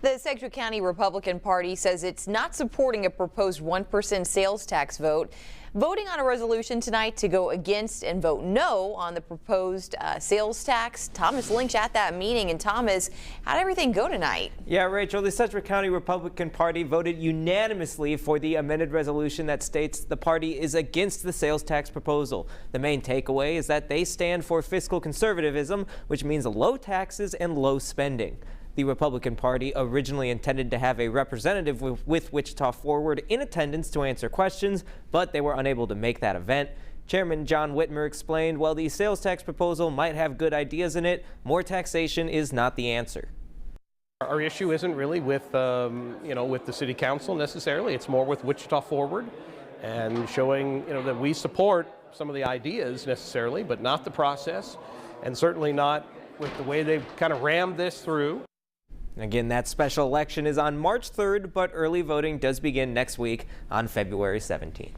The Sedgwick County Republican Party says it's not supporting a proposed 1% sales tax vote. Voting on a resolution tonight to go against and vote no on the proposed sales tax. Thomas Lynch at that meeting. And Thomas, how did everything go tonight? Yeah, Rachel, the Sedgwick County Republican Party voted unanimously for the amended resolution that states the party is against the sales tax proposal. The main takeaway is that they stand for fiscal conservatism, which means low taxes and low spending. The Republican Party originally intended to have a representative with Wichita Forward in attendance to answer questions, but they were unable to make that event. Chairman John Whitmer explained, while the sales tax proposal might have good ideas in it, more taxation is not the answer. Our issue isn't really with, with the City Council necessarily. It's more with Wichita Forward and showing, that we support some of the ideas necessarily, but not the process, and certainly not with the way they've kind of rammed this through. Again, that special election is on March 3rd, but early voting does begin next week on February 17th.